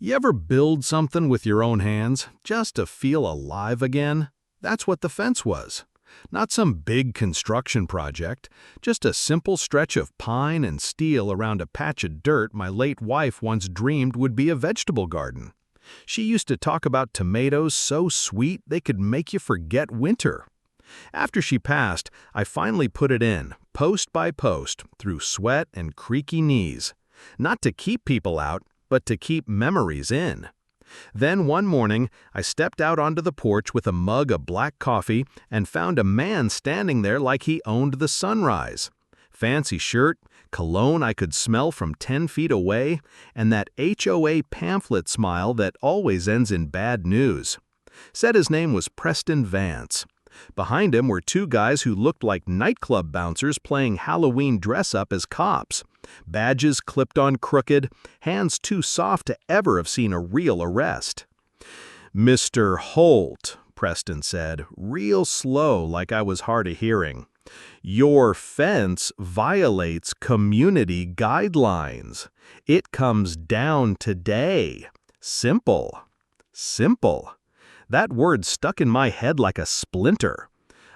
You ever build something with your own hands just to feel alive again? That's what the fence was. Not some big construction project, just a simple stretch of pine and steel around a patch of dirt my late wife once dreamed would be a vegetable garden. She used to talk about tomatoes so sweet they could make you forget winter. After she passed, I finally put it in, post by post, through sweat and creaky knees. Not to keep people out, but to keep memories in. Then one morning, I stepped out onto the porch with a mug of black coffee and found a man standing there like he owned the sunrise. Fancy shirt, cologne I could smell from 10 feet away, and that HOA pamphlet smile that always ends in bad news. Said his name was Preston Vance. Behind him were two guys who looked like nightclub bouncers playing Halloween dress-up as cops. Badges clipped on crooked, hands too soft to ever have seen a real arrest. "Mr. Holt," Preston said, real slow like I was hard of hearing, "your fence violates community guidelines. It comes down today. Simple. Simple." That word stuck in my head like a splinter.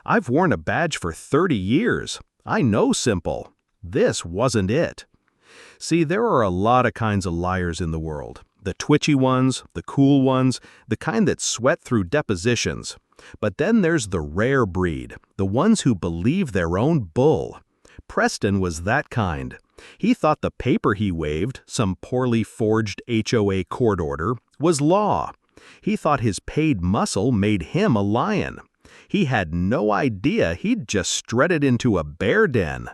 I've worn a badge for 30 years. I know simple. This wasn't it. See, there are a lot of kinds of liars in the world. The twitchy ones, the cool ones, the kind that sweat through depositions. But then there's the rare breed, the ones who believe their own bull. Preston was that kind. He thought the paper he waved, some poorly forged HOA court order, was law. He thought his paid muscle made him a lion. He had no idea he'd just strutted into a bear den.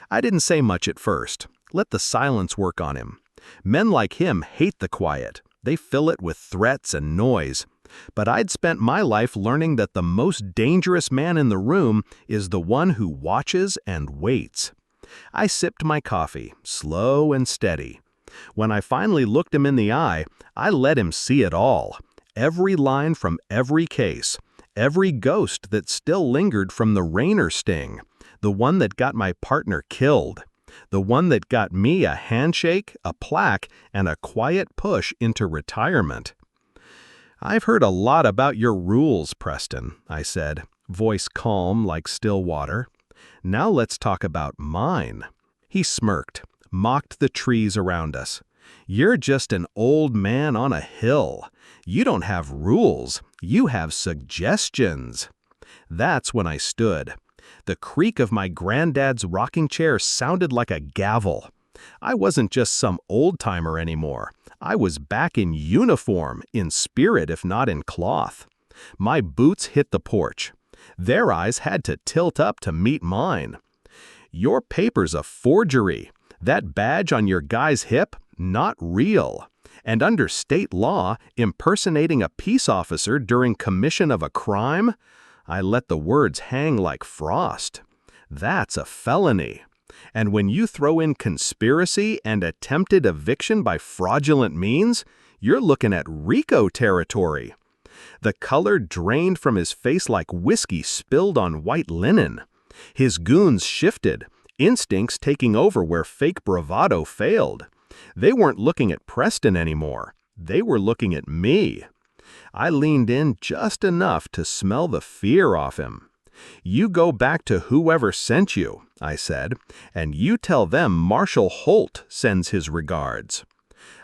I didn't say much at first. Let the silence work on him. Men like him hate the quiet. They fill it with threats and noise. But I'd spent my life learning that the most dangerous man in the room is the one who watches and waits. I sipped my coffee, slow and steady. When I finally looked him in the eye, I let him see it all. Every line from every case. Every ghost that still lingered from the Rainer sting. The one that got my partner killed. The one that got me a handshake, a plaque, and a quiet push into retirement. "I've heard a lot about your rules, Preston," I said, voice calm like still water. "Now let's talk about mine." He smirked, mocked the trees around us. "You're just an old man on a hill. You don't have rules, you have suggestions." That's when I stood. The creak of my granddad's rocking chair sounded like a gavel. I wasn't just some old-timer anymore. I was back in uniform, in spirit if not in cloth. My boots hit the porch. Their eyes had to tilt up to meet mine. "Your paper's a forgery. That badge on your guy's hip, not real. And under state law, impersonating a peace officer during commission of a crime?" I let the words hang like frost. "That's a felony. And when you throw in conspiracy and attempted eviction by fraudulent means, you're looking at RICO territory." The color drained from his face like whiskey spilled on white linen. His goons shifted, instincts taking over where fake bravado failed. They weren't looking at Preston anymore. They were looking at me. I leaned in just enough to smell the fear off him. "You go back to whoever sent you," I said, "and you tell them Marshal Holt sends his regards."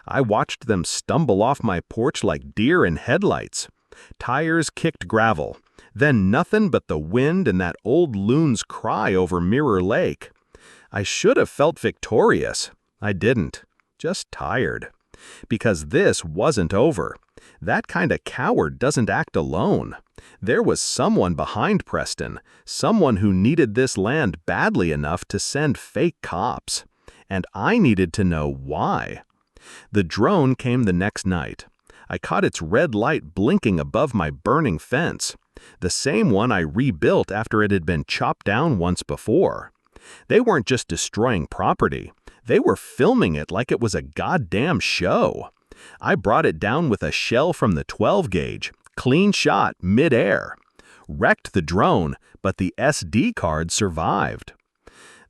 I watched them stumble off my porch like deer in headlights. Tires kicked gravel, then nothing but the wind and that old loon's cry over Mirror Lake. I should have felt victorious. I didn't. Just tired. Because this wasn't over. That kind of coward doesn't act alone. There was someone behind Preston, someone who needed this land badly enough to send fake cops. And I needed to know why. The drone came the next night. I caught its red light blinking above my burning fence. The same one I rebuilt after it had been chopped down once before. They weren't just destroying property. They were filming it like it was a goddamn show. I brought it down with a shell from the 12 gauge, clean shot mid-air. Wrecked the drone, but the SD card survived.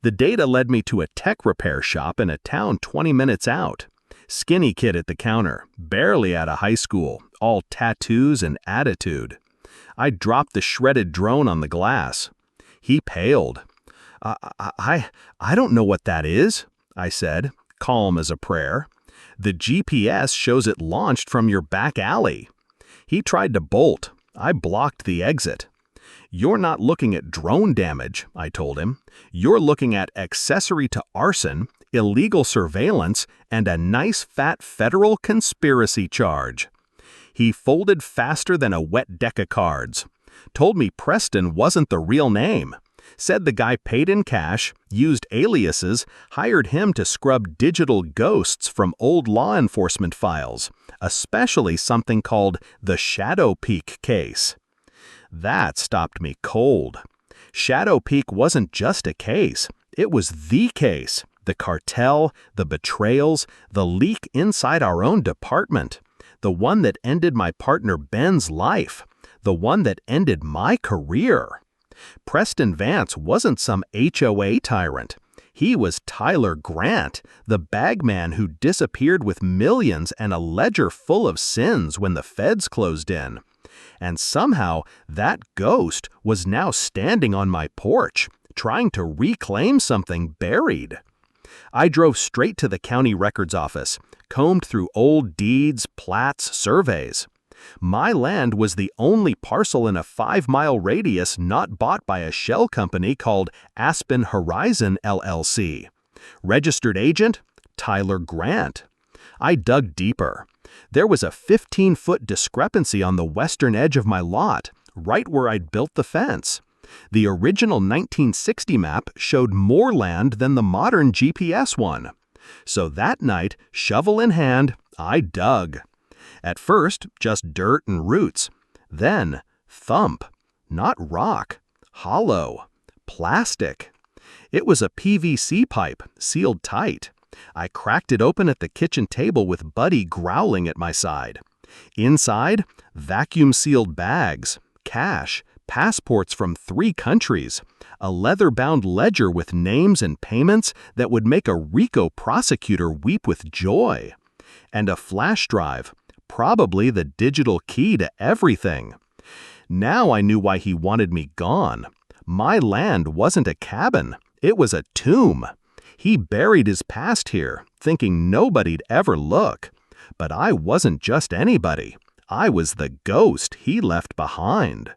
The data led me to a tech repair shop in a town 20 minutes out. Skinny kid at the counter, barely out of high school, all tattoos and attitude. I dropped the shredded drone on the glass. He paled. I don't know what that is," I said, calm as a prayer. "The GPS shows it launched from your back alley." He tried to bolt. I blocked the exit. "You're not looking at drone damage," I told him. "You're looking at accessory to arson, illegal surveillance, and a nice fat federal conspiracy charge." He folded faster than a wet deck of cards. Told me Preston wasn't the real name. Said the guy paid in cash, used aliases, hired him to scrub digital ghosts from old law enforcement files, especially something called the Shadow Peak case. That stopped me cold. Shadow Peak wasn't just a case. It was the case. The cartel, the betrayals, the leak inside our own department. The one that ended my partner Ben's life. The one that ended my career. Preston Vance wasn't some HOA tyrant. He was Tyler Grant, the bagman who disappeared with millions and a ledger full of sins when the feds closed in. And somehow that ghost was now standing on my porch, trying to reclaim something buried. I drove straight to the county records office, combed through old deeds, plats, surveys. My land was the only parcel in a 5-mile radius not bought by a shell company called Aspen Horizon LLC. Registered agent? Tyler Grant. I dug deeper. There was a 15-foot discrepancy on the western edge of my lot, right where I'd built the fence. The original 1960 map showed more land than the modern GPS one. So that night, shovel in hand, I dug. At first, just dirt and roots. Then, thump. Not rock. Hollow. Plastic. It was a PVC pipe, sealed tight. I cracked it open at the kitchen table with Buddy growling at my side. Inside, vacuum-sealed bags, cash, passports from 3 countries, a leather-bound ledger with names and payments that would make a RICO prosecutor weep with joy, and a flash drive, probably the digital key to everything. Now I knew why he wanted me gone. My land wasn't a cabin, it was a tomb. He buried his past here, thinking nobody'd ever look. But I wasn't just anybody. I was the ghost he left behind.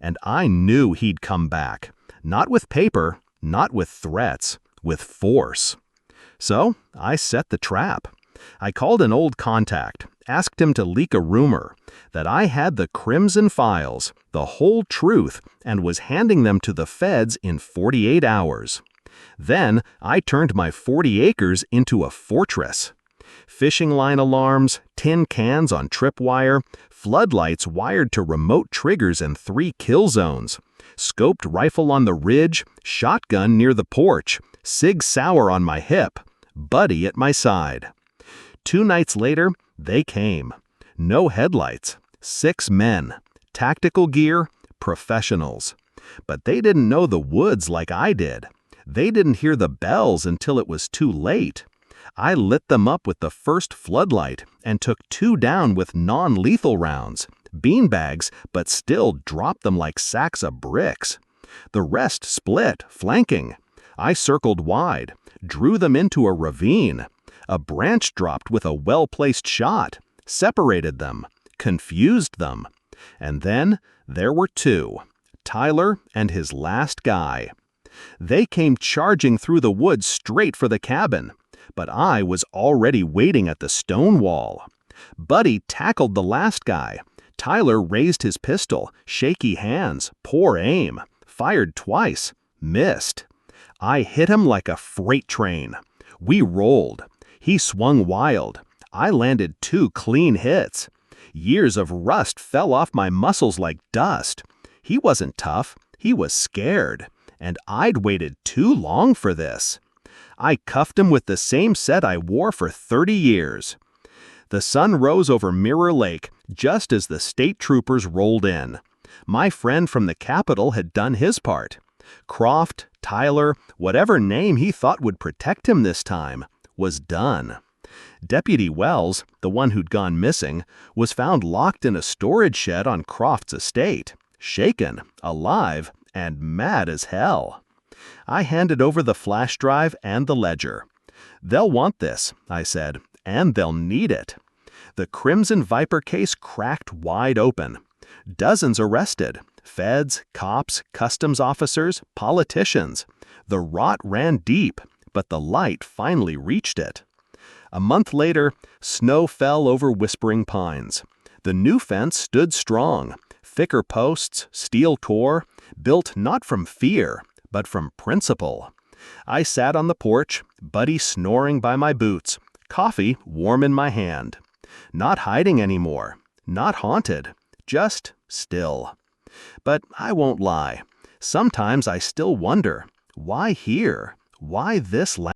And I knew he'd come back. Not with paper, not with threats, with force. So I set the trap. I called an old contact, asked him to leak a rumor that I had the crimson files, the whole truth, and was handing them to the feds in 48 hours. Then I turned my 40 acres into a fortress. Fishing line alarms, tin cans on tripwire, floodlights wired to remote triggers and 3 kill zones, scoped rifle on the ridge, shotgun near the porch, Sig Sauer on my hip, Buddy at my side. 2 nights later, they came. No headlights, 6 men, tactical gear, professionals. But they didn't know the woods like I did. They didn't hear the bells until it was too late. I lit them up with the first floodlight and took 2 down with non-lethal rounds, beanbags, but still dropped them like sacks of bricks. The rest split, flanking. I circled wide, drew them into a ravine. A branch dropped with a well-placed shot, separated them, confused them. And then there were 2, Tyler and his last guy. They came charging through the woods straight for the cabin, but I was already waiting at the stone wall. Buddy tackled the last guy. Tyler raised his pistol, shaky hands, poor aim, fired twice, missed. I hit him like a freight train. We rolled. He swung wild. I landed 2 clean hits. Years of rust fell off my muscles like dust. He wasn't tough. He was scared. And I'd waited too long for this. I cuffed him with the same set I wore for 30 years. The sun rose over Mirror Lake just as the state troopers rolled in. My friend from the Capitol had done his part. Croft, Tyler, whatever name he thought would protect him this time, was done. Deputy Wells, the one who'd gone missing, was found locked in a storage shed on Croft's estate, shaken, alive, and mad as hell. I handed over the flash drive and the ledger. "They'll want this," I said, "and they'll need it." The Crimson Viper case cracked wide open. Dozens arrested. Feds, cops, customs officers, politicians. The rot ran deep, but the light finally reached it. A month later, snow fell over Whispering Pines. The new fence stood strong. Thicker posts, steel core, built not from fear, but from principle. I sat on the porch, Buddy snoring by my boots, coffee warm in my hand. Not hiding anymore, not haunted, just still. But I won't lie. Sometimes I still wonder, why here? Why this land?